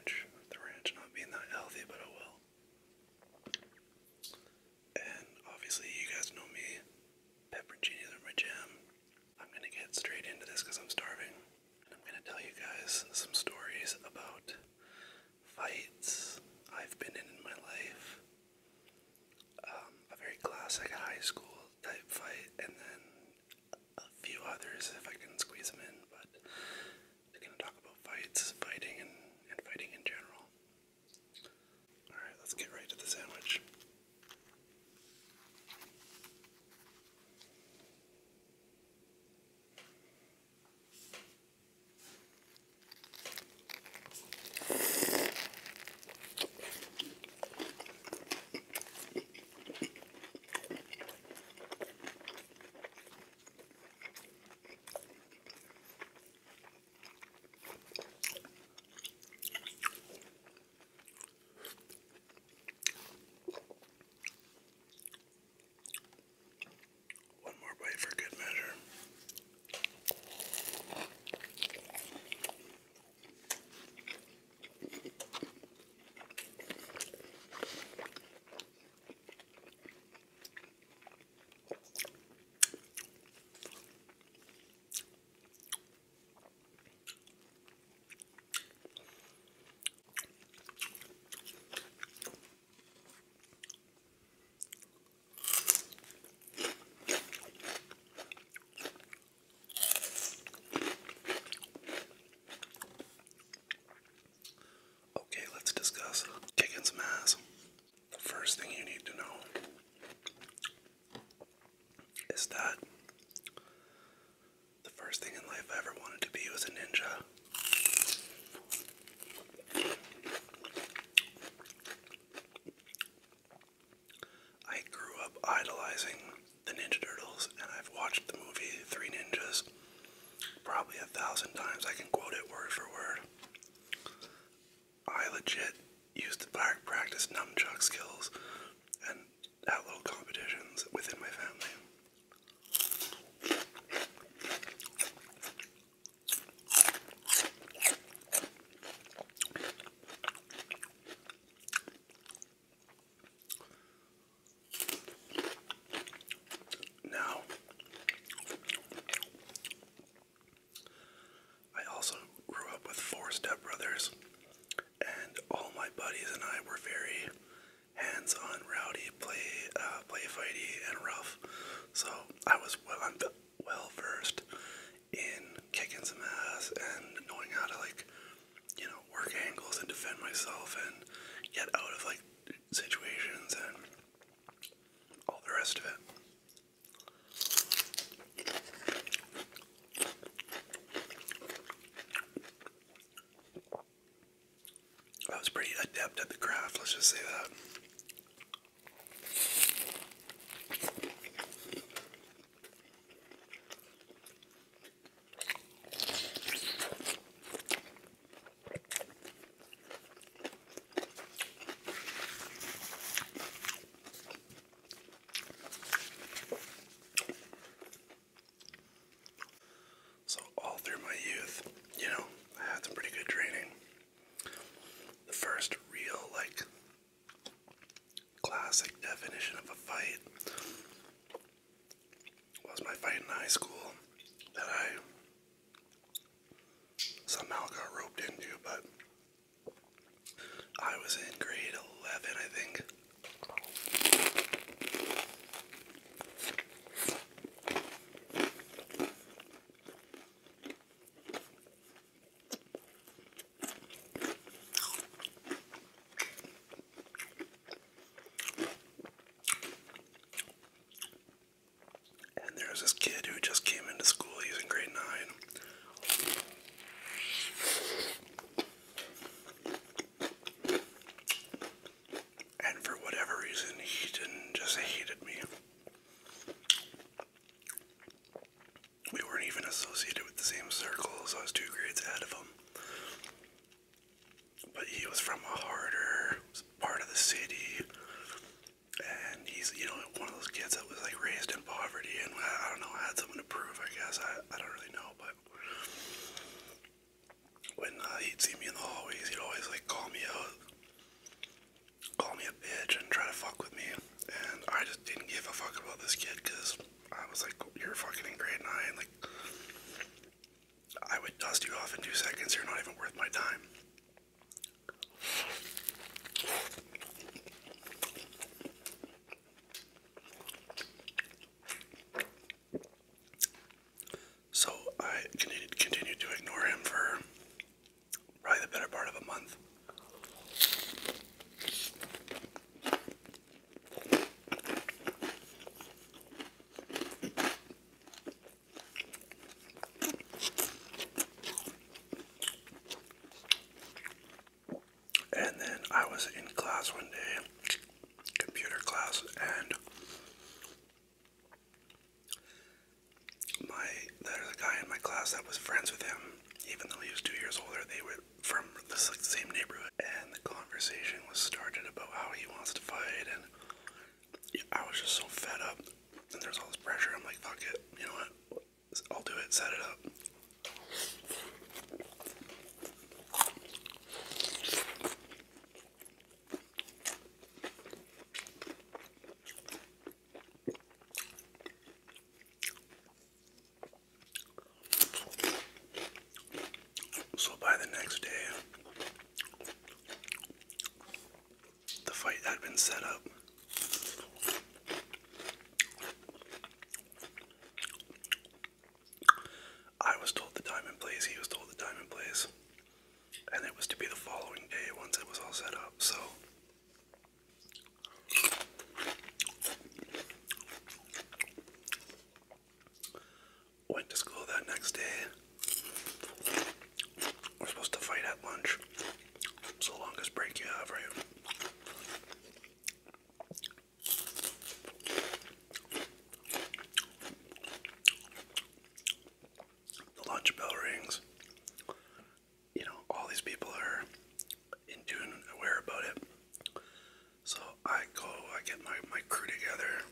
ranch. The ranch not being that healthy, but oh well. And obviously you guys know me. Pepperoncinis are my jam. I'm gonna get straight into this because I'm starving. And I'm gonna tell you guys some stories about fights I've been in my life. A very classic high school type fight, and then a few others if I can squeeze them in, but we're gonna talk about fights, fighting, and fighting in general. Alright, let's get right to the sandwich. One more bite for good measure. Okay, let's discuss kicking some ass. The first thing you need to know is that the first thing in life I ever wanted to be was a ninja. I grew up idolizing the Ninja Turtles, and I've watched the movie Three Ninjas probably 1,000 times. I can quote it word for word. I legit used to practice nunchuck skills and have little competitions within my family. Now, I also grew up with 4 stepbrothers, and all my buddies and I were very hands-on, rowdy, play fighty, and rough. So I'm well versed in kicking some ass and knowing how to work angles and defend myself and get out of situations and all the rest of it. I was pretty adept at the craft, let's just say that. So all through my youth, I had some pretty good training. The first real, classic definition of a fight was my fight in high school that I somehow got roped into, but I was in grade 11, I think. And there was this kid who just came into school, he was in grade 9. And for whatever reason, he just hated me. We weren't even associated with the same circle, so I was 2 grades ahead of him. But he was from a harder part of the city, and he's, one of those kids that was raised in poverty, and I don't know, had something to prove, I guess. I don't really know, but when he'd see me in the hallways, he'd always call was like, you're fucking in grade 9. Like, I would dust you off in 2 seconds. You're not even worth my time. So I continued to ignore him for probably the better part of a month. And then I was in class one day, computer class, and there's a guy in my class that was friends with him, even though he was 2 years older. They were from the same neighborhood, and the conversation was started about how he wants to fight, and I was just so fed up, and there's all this pressure. I'm like, fuck it, you know what, I'll do it, set it up. So by the next day, the fight had been set up. I was told the time and place, he was told the time and place, and it was to be the following day once it was all set up. So went to school that next day. We're supposed to fight at lunch. It's the longest break you have, right? The lunch bell rings. You know, all these people are in tune and aware about it. So I get my crew together,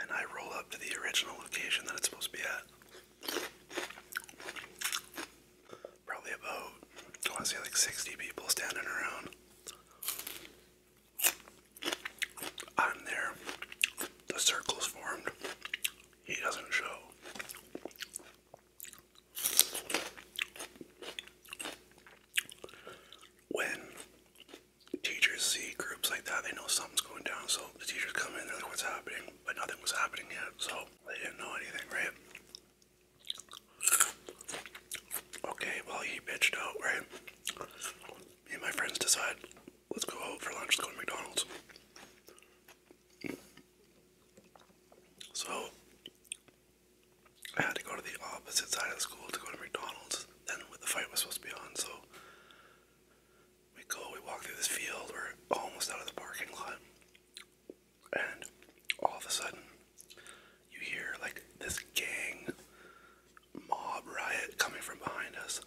and I roll up to the original location that it's supposed to be at. Probably about, I want to say like 60 people standing around. I'm there. The circle's formed. He doesn't show. When teachers see groups like that, they know something's going down. So the teachers come in, they're like, what's happening? But nothing was happening yet, so they didn't know anything, right? Okay, well, he bitched out, right? Me and my friends decide, let's go out for lunch, let's go to McDonald's. So I had to go to the opposite side of the school to go to McDonald's than what the fight was supposed to be on. So we walk through this field, we're almost out of the parking lot, and all of a sudden you hear like this gang mob riot coming from behind us.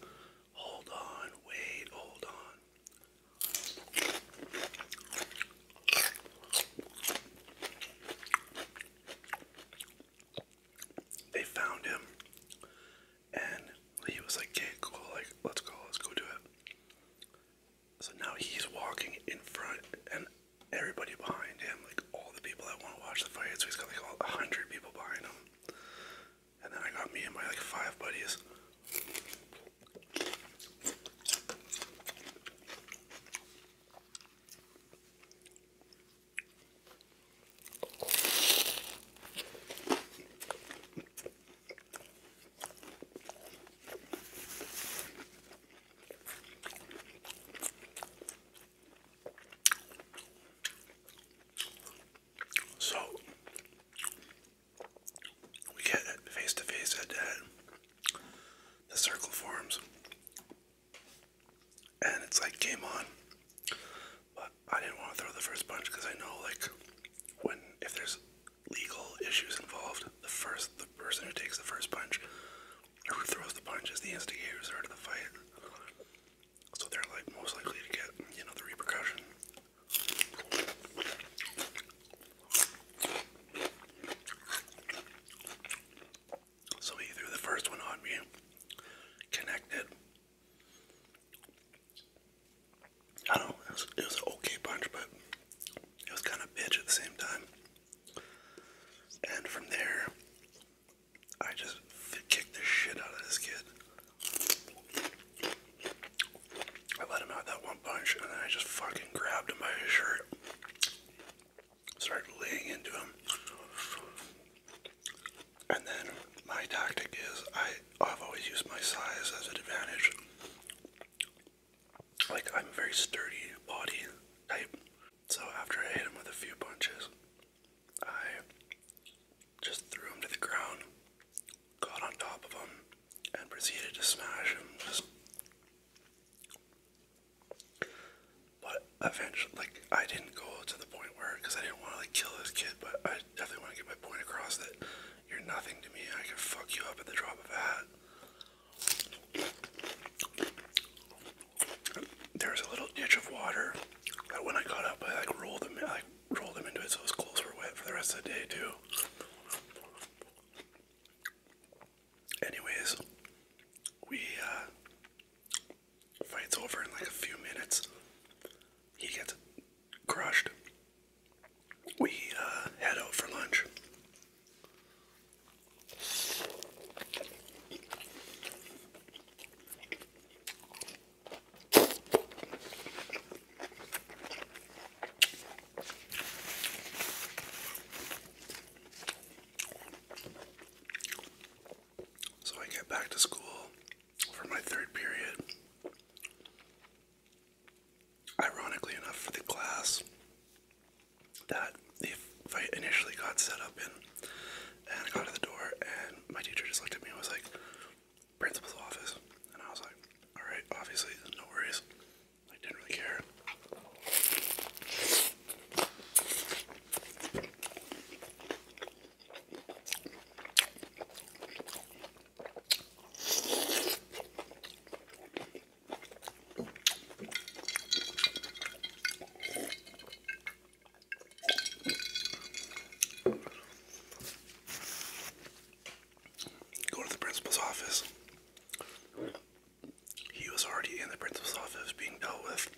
Hold on, wait, hold on. They found him, and he was like, okay, cool, like, let's go do it. So now he's walking in front, and everybody behind him, like all the people that want to watch the fight, so he's got like 100 people behind him. And then I got me and my like 5 buddies. So we get face to face head to head. The circle forms, and it's like game on. But I didn't want to throw the first punch because I know, like, if there's legal issues involved, the person who takes the first punch or who throws the punch is the instigator who started the fight. So they're like most likely to get, the repercussion. So he threw the first one on me, connected. I don't know, it was an okay punch, but it was kind of bitch at the same time. And from there, I just kicked the shit out of this kid. I let him out that one punch, and then I just fucking grabbed him by his shirt. Started laying into him. And then my tactic is I've always used my size as an advantage. Like, I'm a very sturdy body type. So after I hit him with a few punches, I just threw him to the ground, got on top of him, and proceeded to smash him. But eventually, like, I didn't go to the point where, because I didn't want to, like, kill this kid, but I definitely want to get my point across that you're nothing to me. I can fuck you up at the drop of a hat. There was a little ditch of water that when I got up, I rolled him into it so his clothes were wet for the rest of the day too. Anyways, we fight's over in like a few minutes. He gets crushed. We head out for lunch. So I get back to school for my third period. Ironically enough, for the class that the fight initially got set up in, and I got to the door, and my teacher just looked at me and was like, "Principal's office," and I was like, "All right, obviously, no worries." I didn't really care. Go to the principal's office. He was already in the principal's office being dealt with.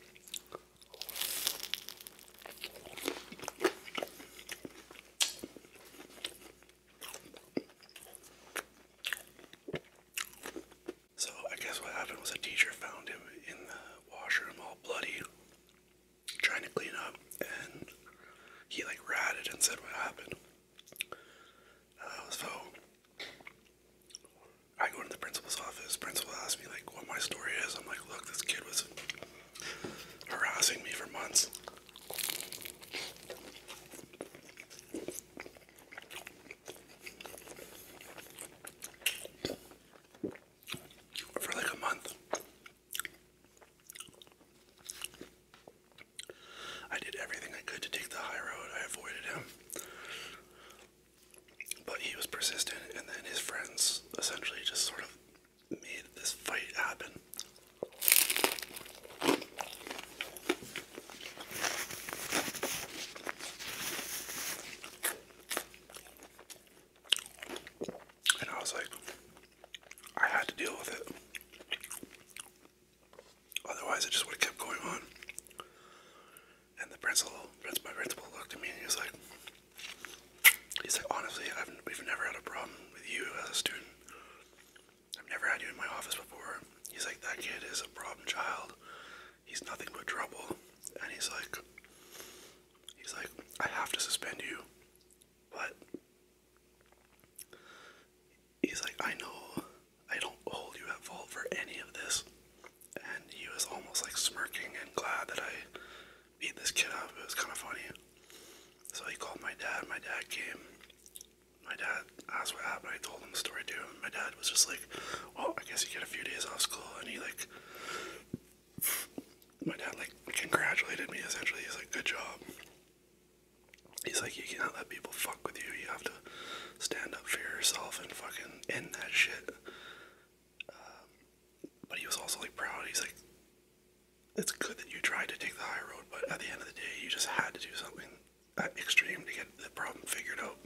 So I guess what happened was a teacher found him in the washroom all bloody, trying to clean up, and he like ratted and said what happened. So I go to the principal's office. Principal asks me like what my story is. I'm like, look, this kid was harassing me for months. For like a month. I did everything I could to take the high road. I avoided him. But he was persistent, and then his friends essentially just sort of made this fight happen. And I was like, I had to deal with it. Otherwise, it just would have kept going on. And my principal looked at me and he was like, honestly, we've never had a problem with you as a student. I've never had you in my office before. He's like, that kid is a problem child. He's nothing but trouble. And he's like, I have to suspend you. But he's like, I know I don't hold you at fault for any of this. And he was almost like smirking and glad that I beat this kid up. It was kind of funny. So he called my dad. My dad came. My dad asked what happened. I told him the story too. And my dad was just like, well, I guess you get a few days off school. And he like, my dad like congratulated me essentially. He's like, good job. He's like, you can't let people fuck with you. You have to stand up for yourself and fucking end that shit. But he was also like proud. He's like, it's good that you tried to take the high road, but at the end of the day, you just had to do something extreme to get the problem figured out.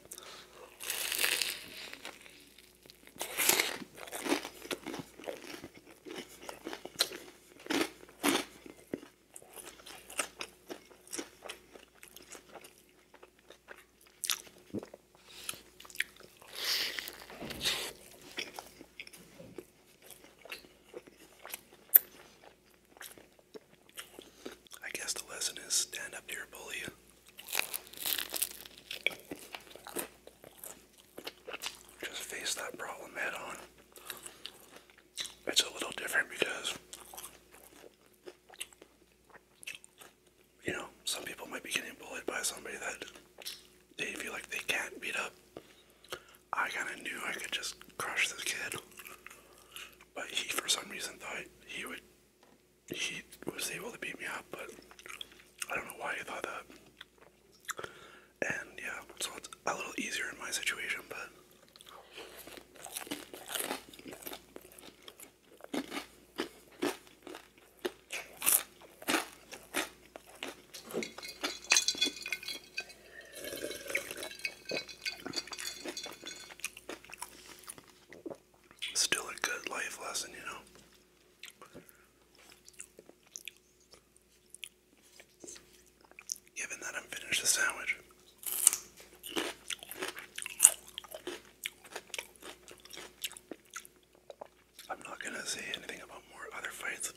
say anything about more other fights.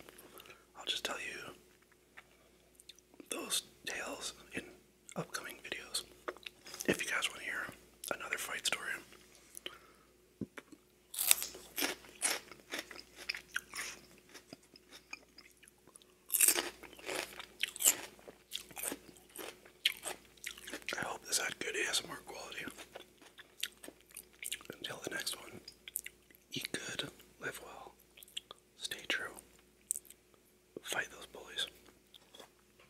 I'll just tell you those tales in upcoming videos. If you guys want to hear another fight story. I hope this had good ASMR